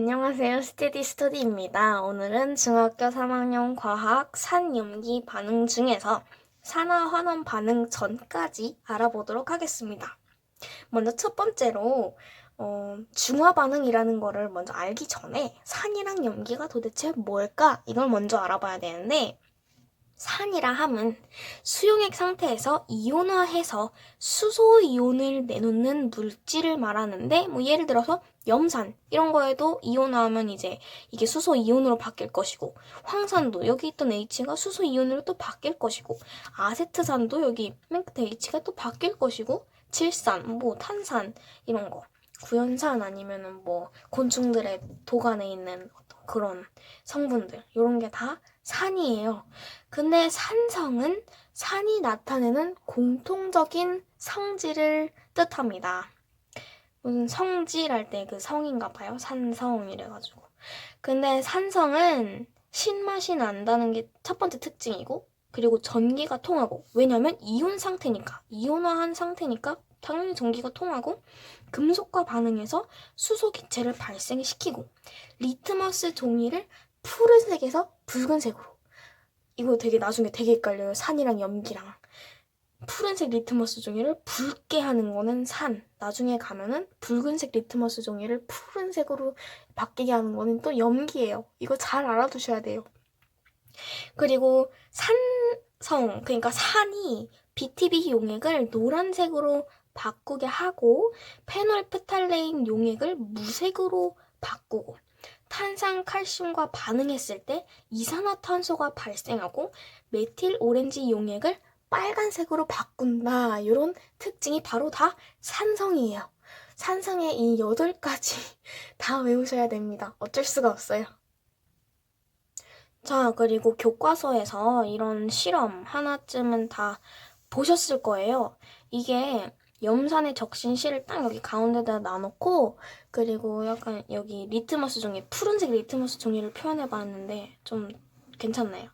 안녕하세요. 스테디 스터디입니다. 오늘은 중학교 3학년 과학 산염기 반응 중에서 산화환원 반응 전까지 알아보도록 하겠습니다. 먼저 첫 번째로 중화 반응이라는 거를 먼저 알기 전에 산이랑 염기가 도대체 뭘까? 이걸 먼저 알아봐야 되는데, 산이라 함은 수용액 상태에서 이온화해서 수소 이온을 내놓는 물질을 말하는데, 예를 들어서 염산 이런 거에도 이온화하면 이제 이게 수소 이온으로 바뀔 것이고, 황산도 여기 있던 H가 수소 이온으로 또 바뀔 것이고, 아세트산도 여기 맨 끝에 H가 또 바뀔 것이고, 질산, 탄산 이런 거, 구연산 아니면은 곤충들의 도간에 있는 어떤 그런 성분들, 이런 게 다 산이에요. 근데 산성은 산이 나타내는 공통적인 성질을 뜻합니다. 무슨 성질할 때 그 성인가 봐요. 산성 이래가지고. 근데 산성은 신맛이 난다는 게 첫 번째 특징이고, 그리고 전기가 통하고, 왜냐면 이온 상태니까, 이온화한 상태니까 당연히 전기가 통하고, 금속과 반응해서 수소 기체를 발생시키고, 리트머스 종이를 푸른색에서 붉은색으로, 이거 나중에 되게 헷갈려요. 산이랑 염기랑. 푸른색 리트머스 종이를 붉게 하는 거는 산. 나중에 가면은 붉은색 리트머스 종이를 푸른색으로 바뀌게 하는 거는 또 염기예요. 이거 잘 알아두셔야 돼요. 그리고 산성, 그러니까 산이 BTB 용액을 노란색으로 바꾸게 하고, 페놀프탈레인 용액을 무색으로 바꾸고, 탄산 칼슘과 반응했을 때 이산화탄소가 발생하고, 메틸 오렌지 용액을 빨간색으로 바꾼다. 이런 특징이 바로 다 산성이에요. 산성의 이 8가지 다 외우셔야 됩니다. 어쩔 수가 없어요. 자, 그리고 교과서에서 이런 실험 하나쯤은 다 보셨을 거예요. 이게 염산의 적신 실을 딱 여기 가운데다 놔놓고, 그리고 약간 여기 리트머스 종이, 푸른색 리트머스 종이를 표현해봤는데 좀 괜찮나요?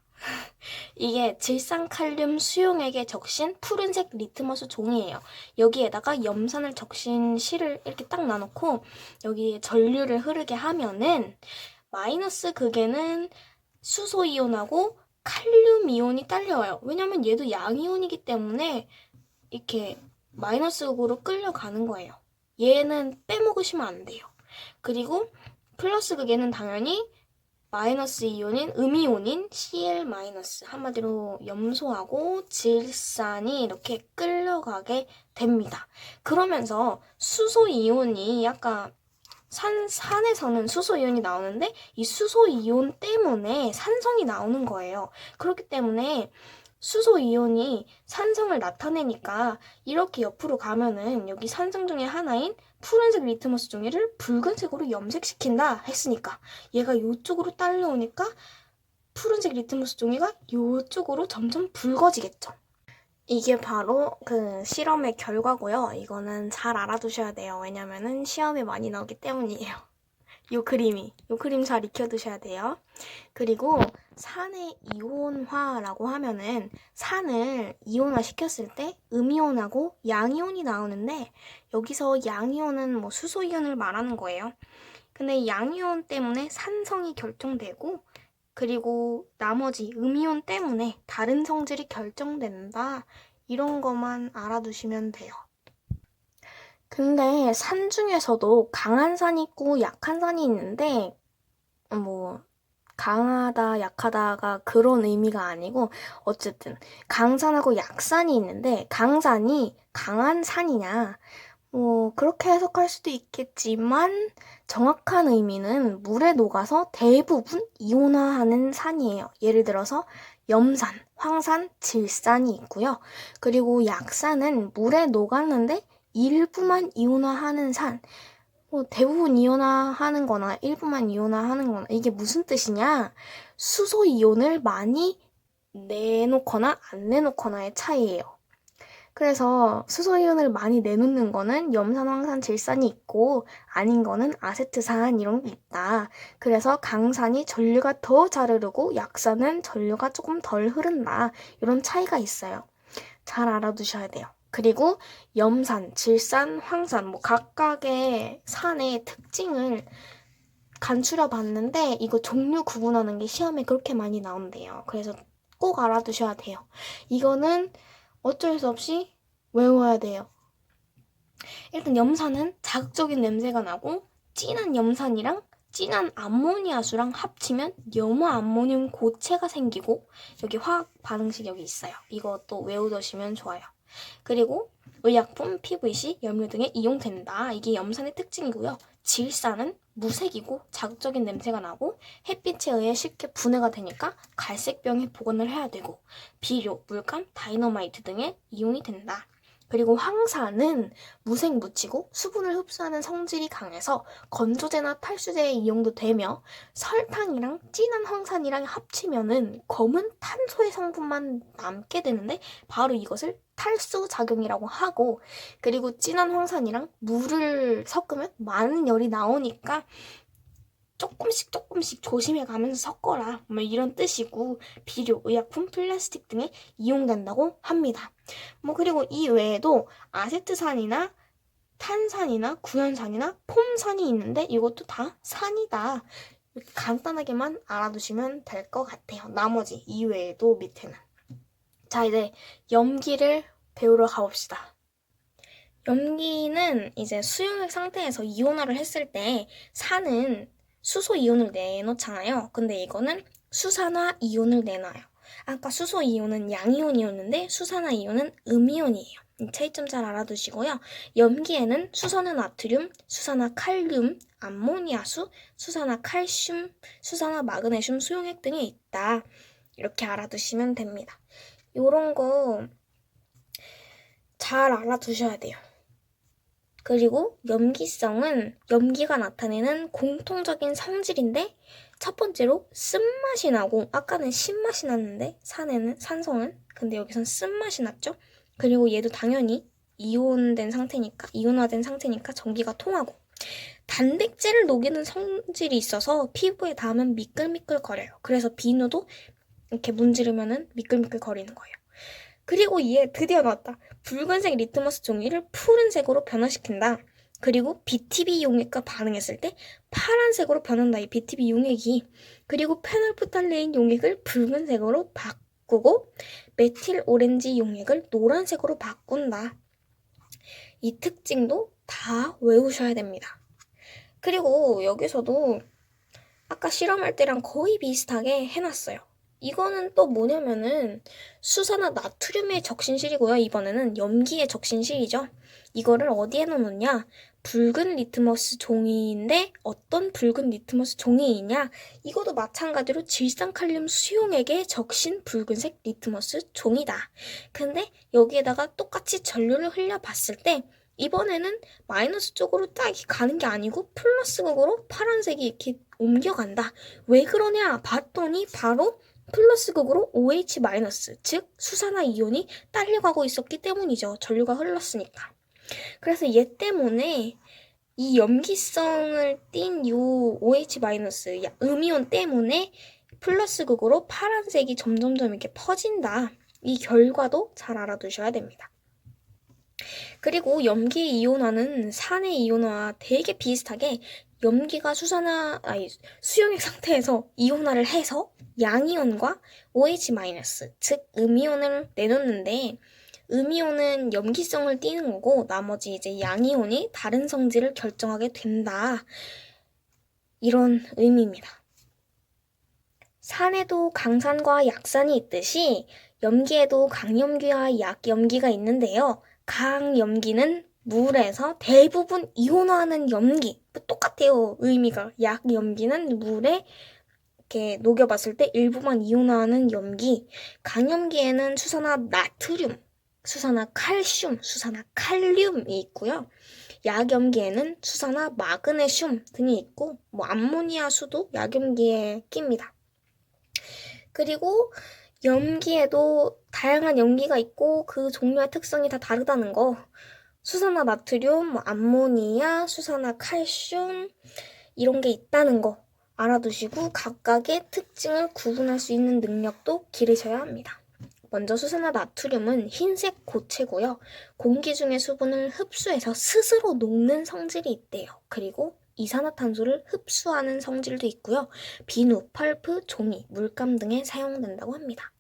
이게 질산칼륨 수용액에 적신 푸른색 리트머스 종이에요. 여기에다가 염산을 적신 실을 이렇게 딱 놔놓고 여기에 전류를 흐르게 하면은 마이너스 극에는 수소 이온하고 칼륨 이온이 딸려와요. 왜냐면 얘도 양이온이기 때문에 이렇게 마이너스 극으로 끌려가는 거예요. 얘는 빼먹으시면 안 돼요. 그리고 플러스 극에는 당연히 마이너스 이온인 음이온인 Cl-, 한마디로 염소하고 질산이 이렇게 끌려가게 됩니다. 그러면서 수소 이온이 약간 산에서는 수소 이온이 나오는데 이 수소 이온 때문에 산성이 나오는 거예요. 그렇기 때문에 수소 이온이 산성을 나타내니까 이렇게 옆으로 가면은 여기 산성 중에 하나인 푸른색 리트머스 종이를 붉은색으로 염색시킨다 했으니까 얘가 이쪽으로 딸려오니까 푸른색 리트머스 종이가 이쪽으로 점점 붉어지겠죠. 이게 바로 그 실험의 결과고요. 이거는 잘 알아두셔야 돼요. 왜냐면은 시험에 많이 나오기 때문이에요. 요 그림 잘 익혀두셔야 돼요. 그리고 산의 이온화라고 하면은 산을 이온화 시켰을 때 음이온하고 양이온이 나오는데, 여기서 양이온은 수소이온을 말하는 거예요. 근데 양이온 때문에 산성이 결정되고, 그리고 나머지 음이온 때문에 다른 성질이 결정된다. 이런 것만 알아두시면 돼요. 근데 산 중에서도 강한 산이 있고 약한 산이 있는데, 강하다, 약하다가 그런 의미가 아니고, 어쨌든 강산하고 약산이 있는데, 강산이 강한 산이냐, 그렇게 해석할 수도 있겠지만 정확한 의미는 물에 녹아서 대부분 이온화하는 산이에요. 예를 들어서 염산, 황산, 질산이 있고요. 그리고 약산은 물에 녹았는데 일부만 이온화하는 산. 대부분 이온화하는 거나 일부만 이온화하는 거나 이게 무슨 뜻이냐? 수소 이온을 많이 내놓거나 안 내놓거나의 차이예요. 그래서 수소이온을 많이 내놓는 거는 염산, 황산, 질산이 있고 아닌 거는 아세트산 이런 게 있다. 그래서 강산이 전류가 더 잘 흐르고 약산은 전류가 조금 덜 흐른다. 이런 차이가 있어요. 잘 알아두셔야 돼요. 그리고 염산, 질산, 황산 각각의 산의 특징을 간추려 봤는데 이거 종류 구분하는 게 시험에 그렇게 많이 나온대요. 그래서 꼭 알아두셔야 돼요. 이거는 어쩔 수 없이 외워야 돼요. 일단 염산은 자극적인 냄새가 나고 진한 염산이랑 진한 암모니아수랑 합치면 염화암모늄 고체가 생기고 여기 화학 반응식 여기 있어요. 이것도 외워두시면 좋아요. 그리고 의약품, PVC, 염료 등에 이용된다. 이게 염산의 특징이고요. 질산은 무색이고 자극적인 냄새가 나고 햇빛에 의해 쉽게 분해가 되니까 갈색병에 보관을 해야 되고 비료, 물감, 다이너마이트 등에 이용이 된다. 그리고 황산은 무색무치고 수분을 흡수하는 성질이 강해서 건조제나 탈수제에 이용도 되며 설탕이랑 진한 황산이랑 합치면은 검은 탄소의 성분만 남게 되는데 바로 이것을 탈수작용이라고 하고 그리고 진한 황산이랑 물을 섞으면 많은 열이 나오니까 조금씩 조심해 가면서 섞어라. 뭐 이런 뜻이고 비료, 의약품, 플라스틱 등에 이용된다고 합니다. 뭐 그리고 이 외에도 아세트산이나 탄산이나 구연산이나 폼산이 있는데 이것도 다 산이다. 이렇게 간단하게만 알아두시면 될 것 같아요. 나머지 이외에도 밑에는. 자, 이제 염기를 배우러 가봅시다. 염기는 이제 수용액 상태에서 이온화를 했을 때 산은 수소 이온을 내놓잖아요. 근데 이거는 수산화 이온을 내놔요. 아까 수소 이온은 양이온이었는데 수산화 이온은 음이온이에요. 이 차이점 잘 알아두시고요. 염기에는 수산화 나트륨, 수산화 칼륨, 암모니아수, 수산화 칼슘, 수산화 마그네슘 수용액 등이 있다. 이렇게 알아두시면 됩니다. 요런 거 잘 알아두셔야 돼요. 그리고 염기성은 염기가 나타내는 공통적인 성질인데 첫 번째로 쓴맛이 나고 아까는 신맛이 났는데 산성은 근데 여기선 쓴맛이 났죠. 그리고 얘도 당연히 이온화된 상태니까 전기가 통하고 단백질을 녹이는 성질이 있어서 피부에 닿으면 미끌미끌거려요. 그래서 비누도 이렇게 문지르면은 미끌미끌거리는 거예요. 그리고 얘 드디어 나왔다. 붉은색 리트머스 종이를 푸른색으로 변화시킨다. 그리고 BTB 용액과 반응했을 때 파란색으로 변한다. 이 BTB 용액이. 그리고 페놀프탈레인 용액을 붉은색으로 바꾸고 메틸 오렌지 용액을 노란색으로 바꾼다. 이 특징도 다 외우셔야 됩니다. 그리고 여기서도 아까 실험할 때랑 거의 비슷하게 해놨어요. 이거는 또 뭐냐면은 수산화 나트륨의 적신실이고요. 이번에는 염기의 적신실이죠. 이거를 어디에 넣느냐? 붉은 리트머스 종이인데 어떤 붉은 리트머스 종이이냐? 이것도 마찬가지로 질산칼륨 수용액의 적신 붉은색 리트머스 종이다. 근데 여기에다가 똑같이 전류를 흘려봤을 때 이번에는 마이너스 쪽으로 딱 가는 게 아니고 플러스 극으로 파란색이 이렇게 옮겨간다. 왜 그러냐 봤더니 바로 플러스 극으로 OH-, 즉 수산화 이온이 딸려가고 있었기 때문이죠. 전류가 흘렀으니까. 그래서 얘 때문에 이 염기성을 띤 요 OH-, 음이온 때문에 플러스 극으로 파란색이 점점점 이렇게 퍼진다. 이 결과도 잘 알아두셔야 됩니다. 그리고 염기 이온화는 산의 이온화와 되게 비슷하게 염기가 수용액 상태에서 이온화를 해서 양이온과 OH-, 즉 음이온을 내놓는데 음이온은 염기성을 띠는 거고 나머지 이제 양이온이 다른 성질을 결정하게 된다. 이런 의미입니다. 산에도 강산과 약산이 있듯이 염기에도 강염기와 약염기가 있는데요. 강염기는 물에서 대부분 이온화하는 염기. 똑같아요. 의미가. 약염기는 물에 이렇게 녹여봤을 때 일부만 이온화하는 염기. 강염기에는 수산화 나트륨, 수산화 칼슘, 수산화 칼륨이 있고요. 약염기에는 수산화 마그네슘 등이 있고 암모니아수도 약염기에 낍니다. 그리고 염기에도 다양한 염기가 있고 그 종류의 특성이 다 다르다는 거. 수산화 나트륨, 암모니아, 수산화 칼슘 이런 게 있다는 거 알아두시고 각각의 특징을 구분할 수 있는 능력도 기르셔야 합니다. 먼저 수산화 나트륨은 흰색 고체고요. 공기 중의 수분을 흡수해서 스스로 녹는 성질이 있대요. 그리고 이산화탄소를 흡수하는 성질도 있고요. 비누, 펄프, 종이, 물감 등에 사용된다고 합니다.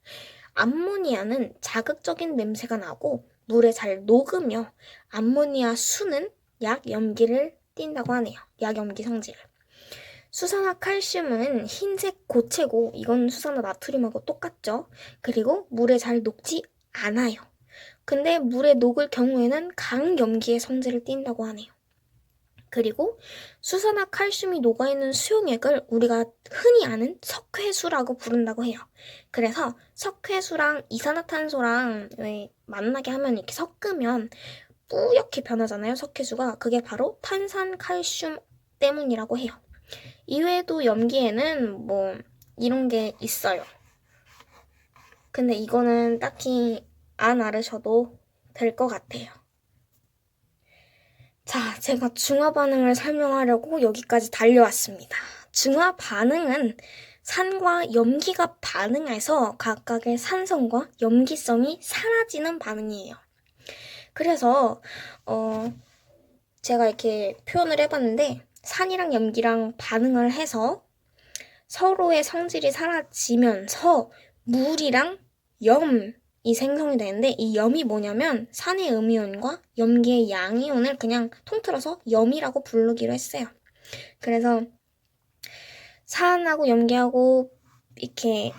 암모니아는 자극적인 냄새가 나고 물에 잘 녹으며 암모니아 수는 약염기를 띈다고 하네요. 약염기 성질을. 수산화칼슘은 흰색 고체고 이건 수산화나트륨하고 똑같죠. 그리고 물에 잘 녹지 않아요. 근데 물에 녹을 경우에는 강염기의 성질을 띈다고 하네요. 그리고 수산화칼슘이 녹아있는 수용액을 우리가 흔히 아는 석회수라고 부른다고 해요. 그래서 석회수랑 이산화탄소랑 만나게 하면 이렇게 섞으면 뿌옇게 변하잖아요. 석회수가. 그게 바로 탄산칼슘 때문이라고 해요. 이외에도 염기에는 뭐 이런 게 있어요. 근데 이거는 딱히 안 알으셔도 될 것 같아요. 자, 제가 중화 반응을 설명하려고 여기까지 달려왔습니다. 중화 반응은 산과 염기가 반응해서 각각의 산성과 염기성이 사라지는 반응이에요. 그래서 제가 이렇게 표현을 해봤는데 산이랑 염기랑 반응을 해서 서로의 성질이 사라지면서 물이랑 염이 생성이 되는데 이 염이 뭐냐면 산의 음이온과 염기의 양이온을 그냥 통틀어서 염이라고 부르기로 했어요. 그래서 산하고 염기하고 이렇게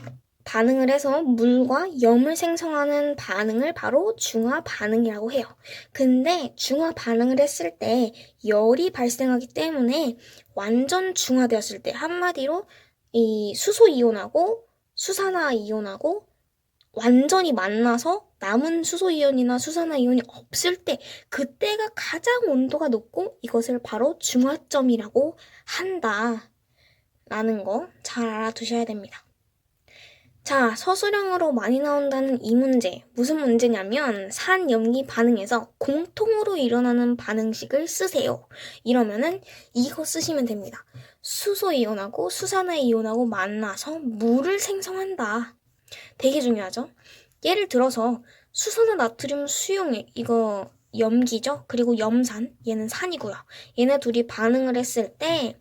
반응을 해서 물과 염을 생성하는 반응을 바로 중화 반응이라고 해요. 근데 중화 반응을 했을 때 열이 발생하기 때문에 완전 중화되었을 때 한마디로 이 수소 이온하고 수산화 이온하고 완전히 만나서 남은 수소 이온이나 수산화 이온이 없을 때 그때가 가장 온도가 높고 이것을 바로 중화점이라고 한다라는 거 잘 알아두셔야 됩니다. 자, 서술형으로 많이 나온다는 이 문제. 무슨 문제냐면 산염기 반응에서 공통으로 일어나는 반응식을 쓰세요. 이러면은 이거 쓰시면 됩니다. 수소이온하고 수산화이온하고 만나서 물을 생성한다. 되게 중요하죠? 예를 들어서 수산화나트륨 수용액, 이거 염기죠? 그리고 염산, 얘는 산이고요. 얘네 둘이 반응을 했을 때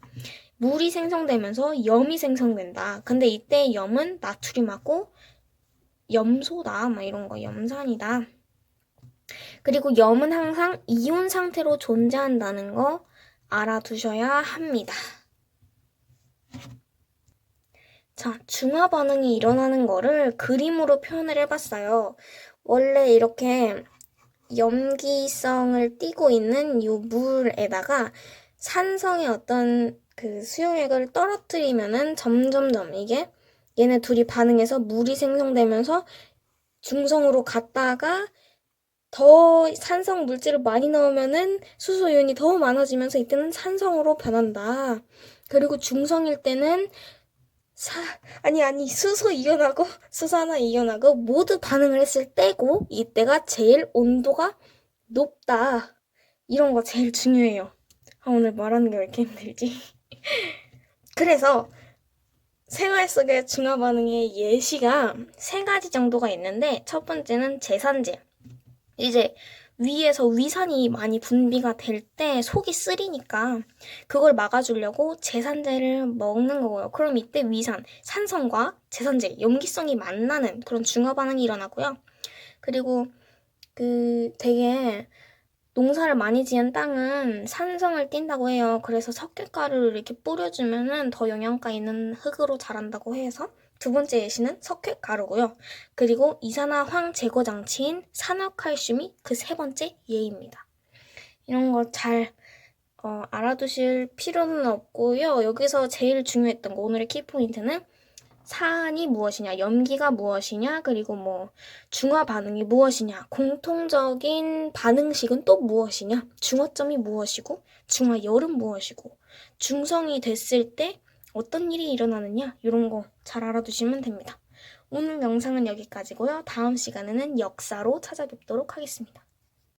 물이 생성되면서 염이 생성된다. 근데 이때 염은 나트륨하고 염소다. 막 이런 거 염산이다. 그리고 염은 항상 이온 상태로 존재한다는 거 알아두셔야 합니다. 자, 중화 반응이 일어나는 거를 그림으로 표현을 해봤어요. 원래 이렇게 염기성을 띠고 있는 이 물에다가 산성의 어떤 그 수용액을 떨어뜨리면은 점점점 이게 얘네 둘이 반응해서 물이 생성되면서 중성으로 갔다가 더 산성 물질을 많이 넣으면은 수소이온이 더 많아지면서 이때는 산성으로 변한다. 그리고 중성일 때는 수소이온하고 수산화이온하고 모두 반응을 했을 때고 이때가 제일 온도가 높다. 이런 거 제일 중요해요. 오늘 말하는 게 왜 이렇게 힘들지? 그래서 생활 속의 중화 반응의 예시가 3가지 정도가 있는데 첫 번째는 제산제. 이제 위에서 위산이 많이 분비가 될 때 속이 쓰리니까 그걸 막아주려고 제산제를 먹는 거고요. 그럼 이때 위산, 산성과 제산제, 염기성이 만나는 그런 중화 반응이 일어나고요. 그리고 되게 농사를 많이 지은 땅은 산성을 띈다고 해요. 그래서 석회가루를 이렇게 뿌려주면은 더 영양가 있는 흙으로 자란다고 해서 두 번째 예시는 석회가루고요. 그리고 이산화황 제거 장치인 산화칼슘이 그 3번째 예입니다. 이런 거 잘 알아두실 필요는 없고요. 여기서 제일 중요했던 거 오늘의 키포인트는 산이 무엇이냐, 염기가 무엇이냐, 그리고 뭐 중화 반응이 무엇이냐, 공통적인 반응식은 또 무엇이냐, 중화점이 무엇이고, 중화열은 무엇이고, 중성이 됐을 때 어떤 일이 일어나느냐, 이런 거 잘 알아두시면 됩니다. 오늘 영상은 여기까지고요. 다음 시간에는 역사로 찾아뵙도록 하겠습니다.